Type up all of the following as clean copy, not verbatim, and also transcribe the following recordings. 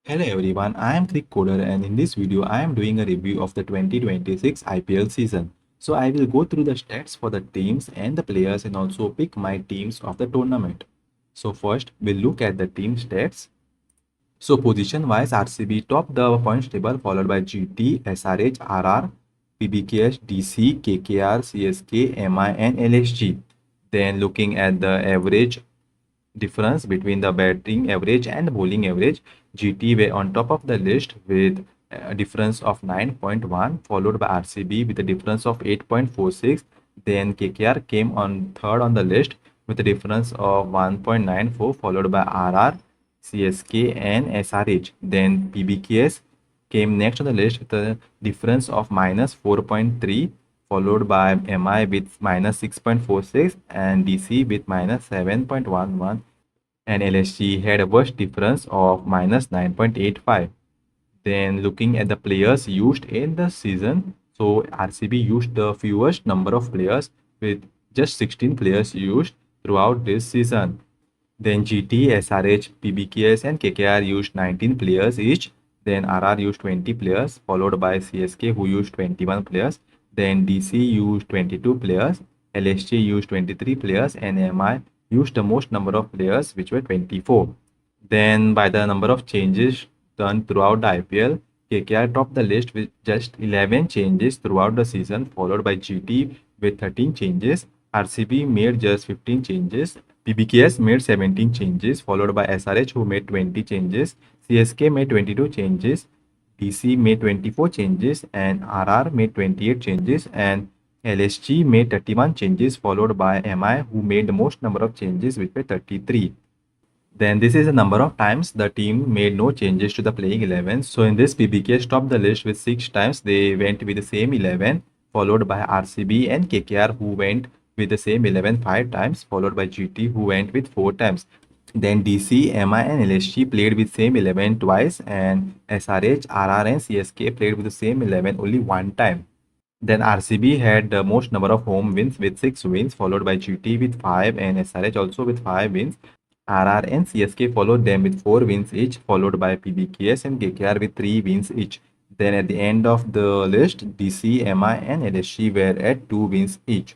Hello everyone, I am Crick Coder and in this video I am doing a review of the 2026 IPL season. So I will go through the stats for the teams and the players and also pick my teams of the tournament. So first we'll look at the team stats. So position wise RCB top the points table followed by GT, SRH, RR, PBKS, DC, KKR, CSK, MI and LSG. Then looking at the average difference between the batting average and bowling average. GT were on top of the list with a difference of 9.1, followed by RCB with a difference of 8.46. Then KKR came on third on the list with a difference of 1.94, followed by RR, CSK, and SRH. Then PBKS came next on the list with a difference of minus 4.3, followed by MI with minus 6.46 and DC with minus 7.11, and LSG had a worst difference of minus 9.85. Then looking at the players used in the season, so RCB used the fewest number of players with just 16 players used throughout this season. Then GT, SRH, PBKS and KKR used 19 players each. Then RR used 20 players, followed by CSK who used 21 players. Then DC used 22 players, LSG used 23 players and MI used the most number of players, which were 24. Then by the number of changes done throughout the IPL, KKR topped the list with just 11 changes throughout the season, followed by GT with 13 changes. RCB made just 15 changes. PBKS made 17 changes, followed by SRH who made 20 changes. CSK made 22 changes. DC made 24 changes and RR made 28 changes and LSG made 31 changes, followed by MI who made the most number of changes, which were 33. Then this is the number of times the team made no changes to the playing 11. So in this, PBK topped the list with 6 times. They went with the same 11, followed by RCB and KKR who went with the same 11 5 times, followed by GT who went with 4 times. Then DC, MI and LSG played with same 11 twice, and SRH, RR and CSK played with the same 11 only one time. Then RCB had the most number of home wins with 6 wins, followed by GT with 5 and SRH also with 5 wins. RR and CSK followed them with 4 wins each, followed by PBKS and KKR with 3 wins each. Then at the end of the list, DC, MI and LSG were at 2 wins each.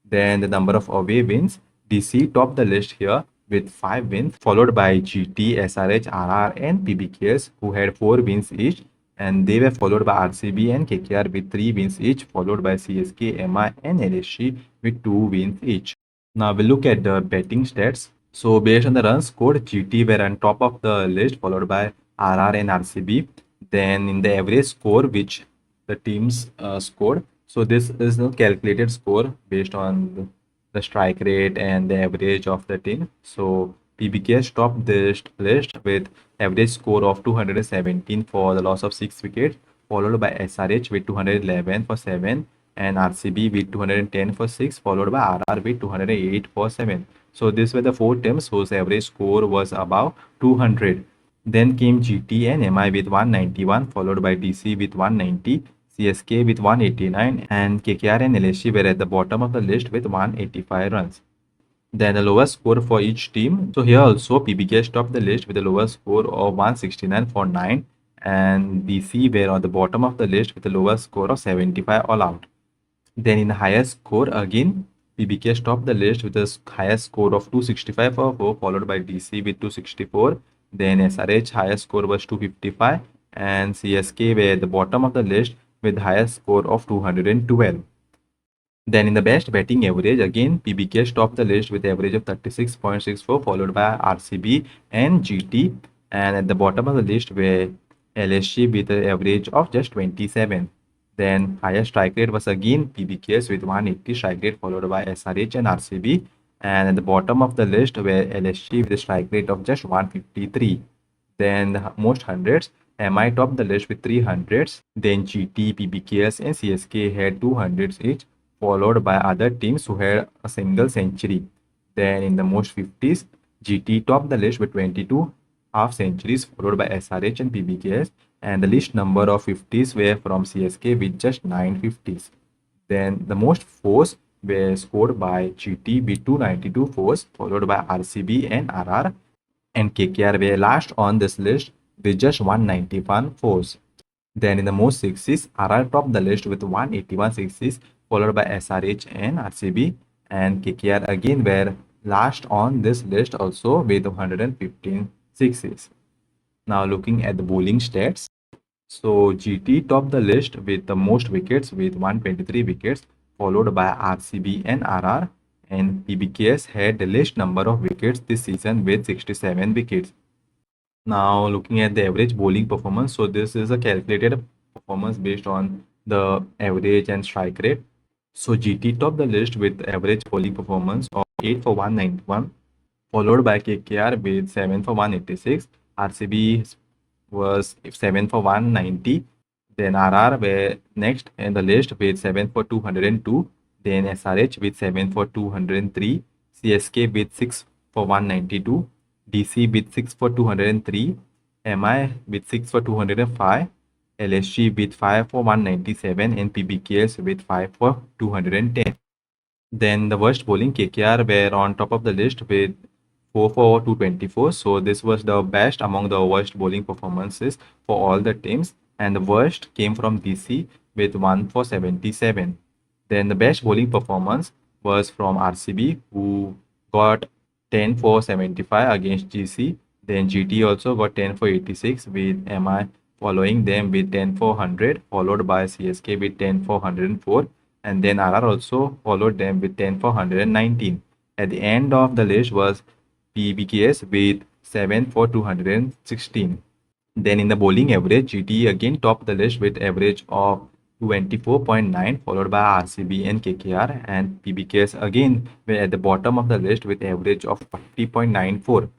Then the number of away wins, DC topped the list here with 5 wins, followed by GT, SRH, RR and PBKS who had 4 wins each, and they were followed by RCB and KKR with 3 wins each, followed by CSK, MI and LSG with 2 wins each. Now we'll look at the betting stats. So based on the runs scored, GT were on top of the list, followed by RR and RCB. Then in the average score which the teams scored, so this is the calculated score based on the strike rate and the average of the team. So PBK topped this list with average score of 217 for the loss of 6 wickets, followed by SRH with 211 for 7 and RCB with 210 for 6, followed by RR with 208 for 7. So these were the 4 teams whose average score was above 200. Then came GT and MI with 191, followed by DC with 190, CSK with 189, and KKR and LSG were at the bottom of the list with 185 runs. Then the lowest score for each team. So here also PBK topped the list with the lowest score of 169 for 9, and DC were on the bottom of the list with the lowest score of 75 all out. Then in the highest score again, PBK topped the list with the highest score of 265 for 4, followed by DC with 264. Then SRH highest score was 255 and CSK were at the bottom of the list with highest score of 212. Then in the best batting average, again PBK topped the list with average of 36.64, followed by RCB and GT, and at the bottom of the list were LSG with an average of just 27. Then highest strike rate was again PBKS with 180 strike rate, followed by SRH and RCB, and at the bottom of the list were LSG with a strike rate of just 153. Then the most hundreds, MI topped the list with 300s. Then GT, PBKS and CSK had 200s each, followed by other teams who had a single century. Then in the most 50s, GT topped the list with 22 half centuries, followed by SRH and PBKS, and the least number of 50s were from CSK with just 9 50s. Then the most fours were scored by GT with 292 fours, followed by RCB and RR, and KKR were last on this list with just 191 fours. Then in the most sixes, RR topped the list with 181 sixes, followed by SRH and RCB, and KKR again were last on this list also with 115 sixes. Now looking at the bowling stats, so GT topped the list with the most wickets with 123 wickets, followed by RCB and RR, and PBKS had the least number of wickets this season with 67 wickets. Now looking at the average bowling performance, so this is a calculated performance based on the average and strike rate. So GT topped the list with average bowling performance of 8 for 191, followed by KKR with 7 for 186. RCB was 7 for 190. Then RR were next in the list with 7 for 202. Then SRH with 7 for 203. CSK with 6 for 192. DC with 6 for 203. MI with 6 for 205. LSG with 5 for 197 and PBKS with 5 for 210. Then the worst bowling KKR were on top of the list with 4 for 224. So this was the best among the worst bowling performances for all the teams. And the worst came from DC with 1 for 77. Then the best bowling performance was from RCB, who got 10 for 75 against GC. Then GT also got 10 for 86 with MI following them with 10 for 100, followed by CSK with 10 for 104. And then RR also followed them with 10 for 119. At the end of the list was PBKS with 7 for 216. Then in the bowling average, GT again topped the list with average of 24.9, followed by RCB and KKR, and PBKS again were at the bottom of the list with average of 40.94.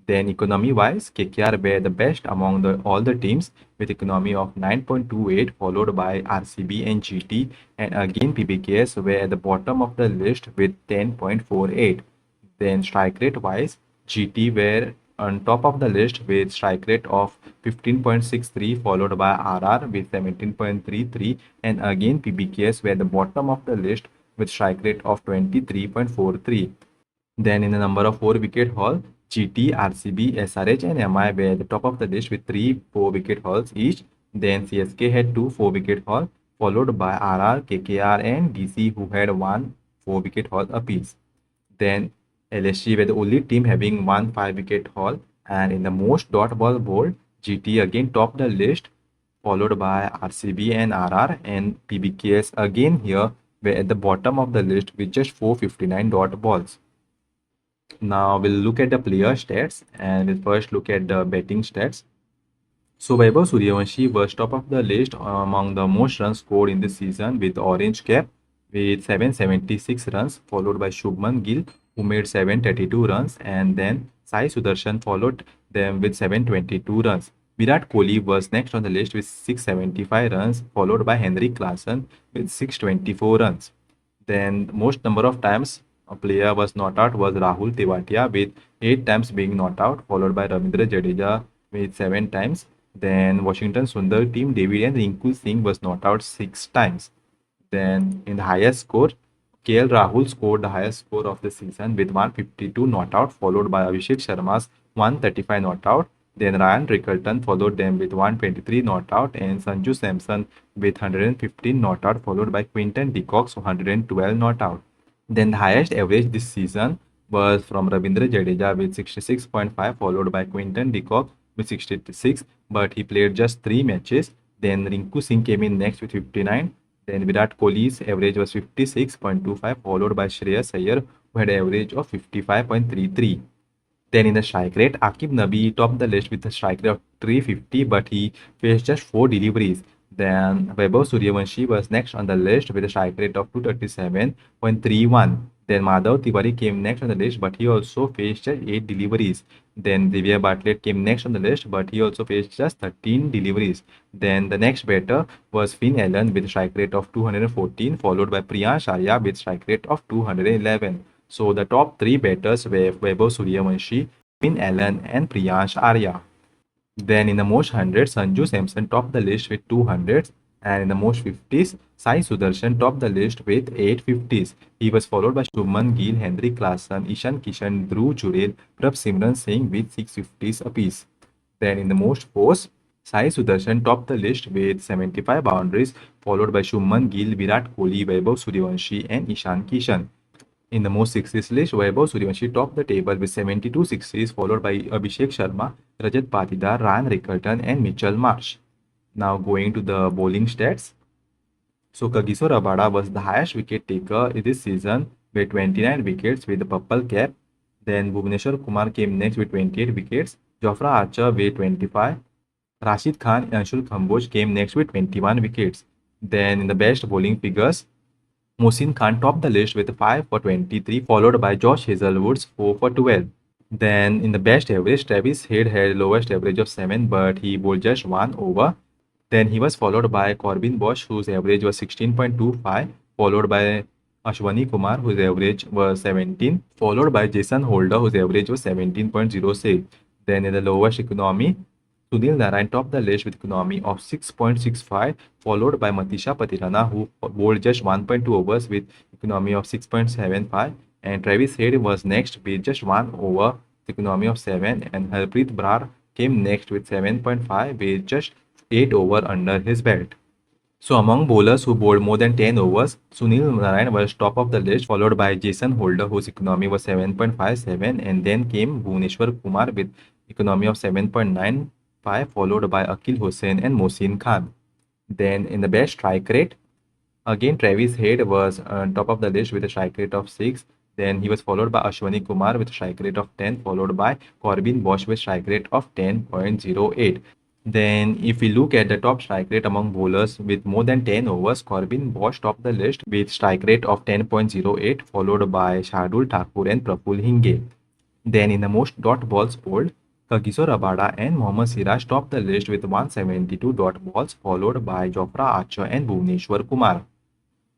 Then economy-wise, KKR were the best among all the teams with economy of 9.28, followed by RCB and GT, and again PBKS were at the bottom of the list with 10.48. Then strike rate-wise, GT were on top of the list with strike rate of 15.63, followed by RR with 17.33, and again PBKS were the bottom of the list with strike rate of 23.43. Then in the number of 4-wicket haul, GT, RCB, SRH and MI were at the top of the list with 3 4-wicket hauls each. Then CSK had 2 4-wicket haul, followed by RR, KKR and DC, who had 1 4-wicket haul apiece. Then LSG were the only team having 1 5-wicket haul, and in the most dot ball bowled, GT again topped the list, followed by RCB and RR, and PBKS again here were at the bottom of the list with just 459 dot balls. Now we'll look at the player stats, and we'll first look at the batting stats. So Vaibhav Sooryavanshi was top of the list among the most runs scored in this season with the orange cap with 776 runs, followed by Shubman Gill, who made 732 runs, and then Sai Sudarshan followed them with 722 runs. Virat Kohli was next on the list with 675 runs, followed by Henrik Klassen with 624 runs. Then most number of times a player was not out was Rahul Tewatia with 8 times being not out, followed by Ravindra Jadeja with 7 times. Then Washington Sundar team David and Rinku Singh was not out 6 times. Then in the highest score, KL Rahul scored the highest score of the season with 152 not out, followed by Abhishek Sharma's 135 not out. Then Ryan Rickelton followed them with 123 not out, and Sanju Samson with 115 not out, followed by Quinton de Kock's 112 not out. Then the highest average this season was from Ravindra Jadeja with 66.5, followed by Quinton de Kock with 66, but he played just 3 matches. Then Rinku Singh came in next with 59. Then Virat Kohli's average was 56.25, followed by Shreyas Iyer, who had an average of 55.33. Then in the strike rate, Akib Nabi topped the list with a strike rate of 350, but he faced just 4 deliveries. Then Vaibhav Sooryavanshi was next on the list with a strike rate of 237.31. Then Madhav Tiwari came next on the list, but he also faced just 8 deliveries. Then Divya Bartlett came next on the list, but he also faced just 13 deliveries. Then the next batter was Finn Allen with a strike rate of 214, followed by Priyansh Arya with strike rate of 211. So the top 3 batters were Vaibhav Sooryavanshi, Finn Allen and Priyansh Arya. Then in the most hundreds, Sanju Samson topped the list with 200s, and in the most 50s, Sai Sudarshan topped the list with 8 50s. He was followed by Shubman Gill, Henrik Klassen, Ishan Kishan, Dhruv Jurel, Prabh Simran Singh with 6 50s apiece. Then in the most force, Sai Sudarshan topped the list with 75 boundaries, followed by Shubman Gill, Virat Kohli, Vaibhav Sooryavanshi, and Ishan Kishan. In the most sixes list, Vaibhav Sooryavanshi topped the table with 72 sixes, followed by Abhishek Sharma, Rajat Patidar, Ryan Rickerton, and Mitchell Marsh. Now going to the bowling stats. So Kagiso Rabada was the highest wicket taker this season with 29 wickets with the purple cap. Then Bhuvneshwar Kumar came next with 28 wickets. Jofra Archer with 25. Rashid Khan and Anshul Kamboj came next with 21 wickets. Then in the best bowling figures, Mohsin Khan topped the list with 5 for 23, followed by Josh Hazelwood's 4 for 12. Then in the best average, Travis Head had lowest average of 7, but he bowled just 1 over. Then he was followed by Corbin Bosch, whose average was 16.25, followed by Ashwani Kumar, whose average was 17, followed by Jason Holder, whose average was 17.06. Then in the lowest economy, Sunil Narayan topped the list with economy of 6.65, followed by Matisha Patirana, who bowled just 1.2 overs with economy of 6.75, and Travis Head was next with just 1 over, economy of 7, and Harpreet Brar came next with 7.5 with just 8 over under his belt. So among bowlers who bowled more than 10 overs, Sunil Narayan was top of the list, followed by Jason Holder, whose economy was 7.57, and then came Bhuvneshwar Kumar with economy of 7.95, followed by Akil Hussain and Mohsin Khan. Then in the best strike rate, again Travis Head was on top of the list with a strike rate of 6. Then he was followed by Ashwani Kumar with a strike rate of 10, followed by Corbin Bosch with strike rate of 10.08. Then, if we look at the top strike rate among bowlers with more than 10 overs, Corbin Bosch topped the list with strike rate of 10.08, followed by Shardul Thakur and Praful Hinge. Then, in the most dot balls bowled, Kagiso Rabada and Mohammad Siraj topped the list with 172 dot balls, followed by Jofra Archer and Bhuvneshwar Kumar.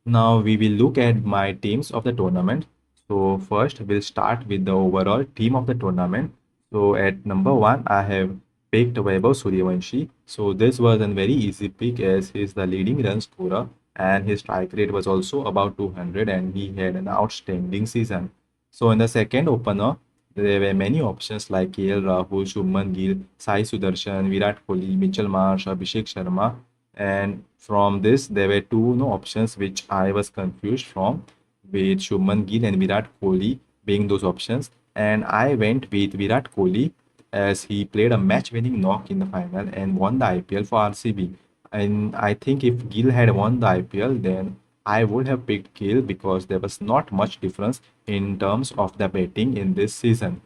Now we will look at my teams of the tournament. So first we'll start with the overall team of the tournament. So at number 1 I have picked Vaibhav Sooryavanshi. So this was a very easy pick as he is the leading run scorer and his strike rate was also about 200 and he had an outstanding season. So in the second opener there were many options like KL Rahul, Shubman Gill, Sai Sudarshan, Virat Kohli, Mitchell Marsh, Abhishek Sharma, and from this there were two no options which I was confused from, with Shubman Gill and Virat Kohli being those options, and I went with Virat Kohli as he played a match-winning knock in the final and won the IPL for RCB. And I think if Gill had won the IPL, then I would have picked Gill because there was not much difference in terms of the batting in this season.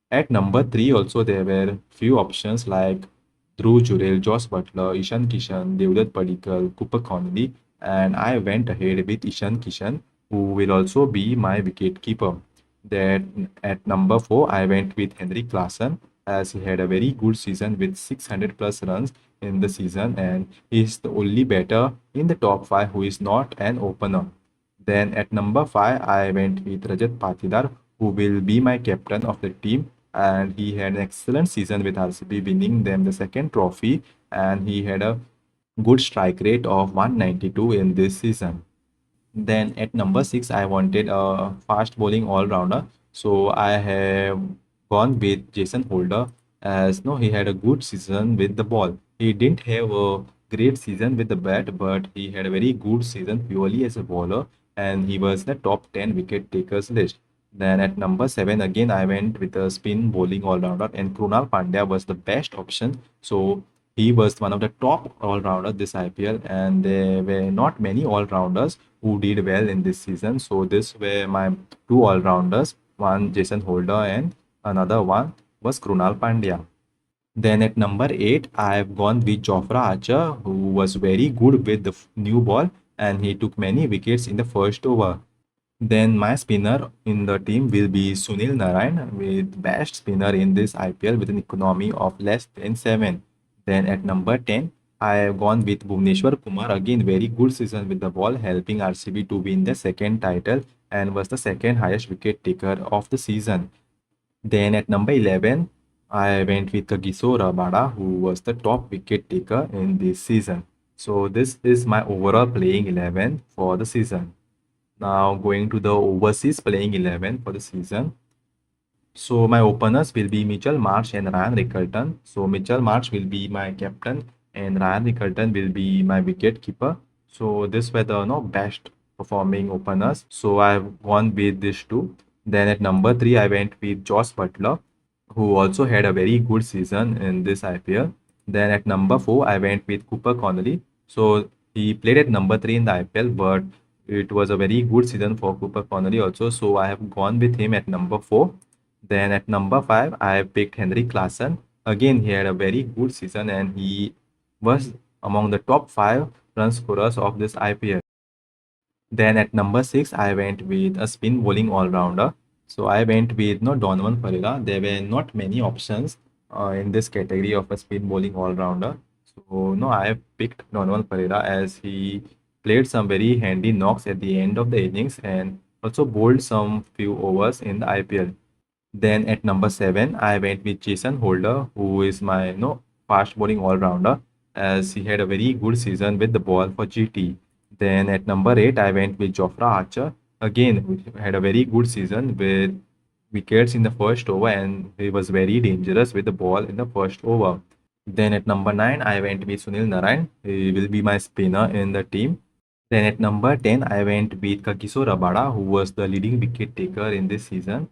At number 3 also there were few options like Dhruv Jurel, Josh Butler, Ishan Kishan, Devdutt Padikkal, Cooper Connolly, and I went ahead with Ishan Kishan, who will also be my wicket keeper. Then at number 4 I went with Henrik Larsson as he had a very good season with 600 plus runs in the season and he is the only batter in the top 5 who is not an opener. Then at number 5, I went with Rajat Patidar, who will be my captain of the team. And he had an excellent season with RCB, winning them the second trophy. And he had a good strike rate of 192 in this season. Then at number 6, I wanted a fast bowling all-rounder. So I have gone with Jason Holder as no, he had a good season with the ball. He didn't have a great season with the bat, but he had a very good season purely as a bowler, and he was in the top 10 wicket takers list. Then at number 7, again, I went with a spin bowling all-rounder, and Krunal Pandya was the best option. So he was one of the top all-rounders this IPL, and there were not many all-rounders who did well in this season. So this were my two all-rounders, one Jason Holder and another one was Krunal Pandya. Then at number 8, I have gone with Jofra Archer, who was very good with the new ball and he took many wickets in the first over. Then my spinner in the team will be Sunil Narayan, with best spinner in this IPL with an economy of less than 7. Then at number 10, I have gone with Bhuvneshwar Kumar, again very good season with the ball, helping RCB to win the second title and was the second highest wicket taker of the season. Then at number 11, I went with Kagiso Rabada, who was the top wicket taker in this season. So this is my overall playing 11 for the season. Now going to the overseas playing 11 for the season. So my openers will be Mitchell Marsh and Ryan Rickelton. So Mitchell Marsh will be my captain and Ryan Rickelton will be my wicket keeper. So this were the best performing openers. So I've gone with these two. Then at number three, I went with Josh Butler, who also had a very good season in this IPL. Then at number four, I went with Cooper Connolly. So he played at number three in the IPL, but it was a very good season for Cooper Connolly also. So I have gone with him at number four. Then at number five, I picked Henry Klassen. Again, he had a very good season and he was among the top five run scorers of this IPL. Then at number six, I went with a spin bowling all-rounder. So I went with Donovan Pereira. There were not many options in this category of a spin bowling all-rounder. So no, I picked Donovan Pereira as he played some very handy knocks at the end of the innings and also bowled some few overs in the IPL. Then at number seven, I went with Jason Holder, who is my fast bowling all rounder, as he had a very good season with the ball for GT. Then at number eight, I went with Jofra Archer, again, who had a very good season with wickets in the first over, and he was very dangerous with the ball in the first over. Then at number nine, I went with Sunil Narayan. He will be my spinner in the team. Then at number 10, I went with Kagiso Rabada, who was the leading wicket taker in this season.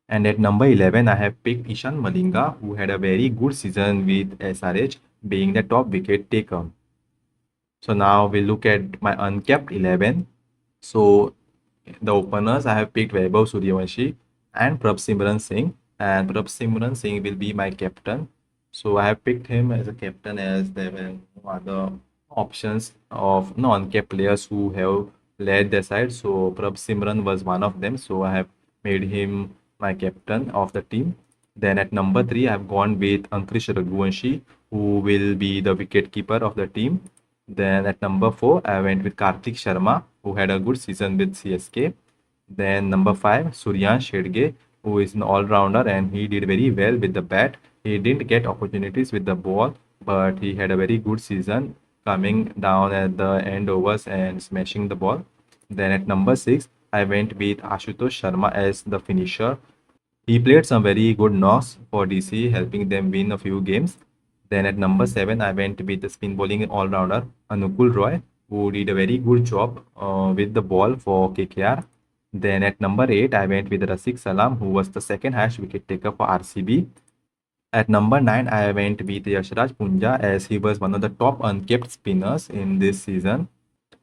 And at number 11, I have picked Ishan Malinga, who had a very good season with SRH, being the top wicket taker. So now we look at my uncapped 11. So the openers, I have picked Vaibhav Sooryavanshi and Prabhsimran Singh. And Prabhsimran Singh will be my captain. So I have picked him as a captain as there were no other options of non-capped players who have led their side. So Prabhsimran was one of them. So I have made him my captain of the team. Then at number three, I have gone with Ankush Raghuvanshi, who will be the wicket keeper of the team. Then at number four, I went with Karthik Sharma, who had a good season with CSK. Then number five, Suryansh Shedge, who is an all-rounder and he did very well with the bat. He didn't get opportunities with the ball, but he had a very good season coming down at the end overs and smashing the ball. Then at number six, I went with Ashutosh Sharma as the finisher. He played some very good knocks for DC, helping them win a few games. Then at number seven, I went with the spin bowling all-rounder Anukul Roy, who did a very good job with the ball for KKR. Then at number eight, I went with Rafiq Salam, who was the second highest wicket taker for RCB. At number nine, I went with Yashraj Punja as he was one of the top unkept spinners in this season.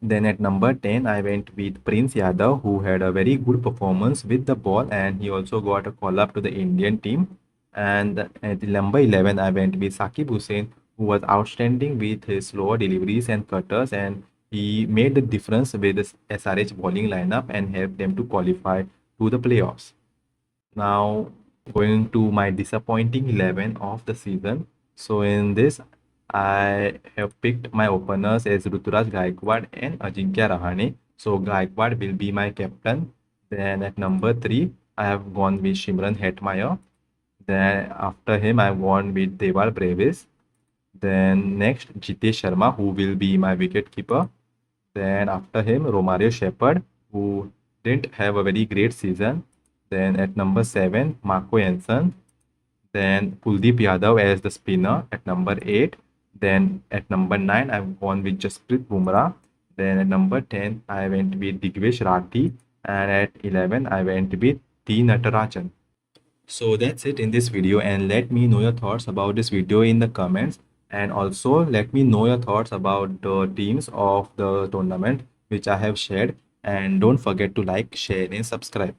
Then at number 10, I went with Prince Yadav, who had a very good performance with the ball and he also got a call up to the Indian team. And at number 11, I went with Saqib Hussain, who was outstanding with his slower deliveries and cutters, and he made the difference with the SRH bowling lineup and helped them to qualify to the playoffs. Now, going to my disappointing 11 of the season. So in this, I have picked my openers as Ruturaj Gaikwad and Ajinkya Rahane. So Gaikwad will be my captain. Then at number three, I have gone with Shimran Hetmeyer. Then after him, I've gone with Deval Brevis. Then next, Jitesh Sharma, who will be my wicket keeper. Then after him, Romario Shepherd, who didn't have a very great season. Then at number seven, Marco Jansen. Then Kuldeep Yadav as the spinner at number eight. Then at number nine, I've gone with Jasprit Bumrah. Then at number 10, I went with Digvesh Rathi. And at 11, I went with T. Natarajan. So that's it in this video, and let me know your thoughts about this video in the comments, and also let me know your thoughts about the teams of the tournament which I have shared, and don't forget to like, share and subscribe.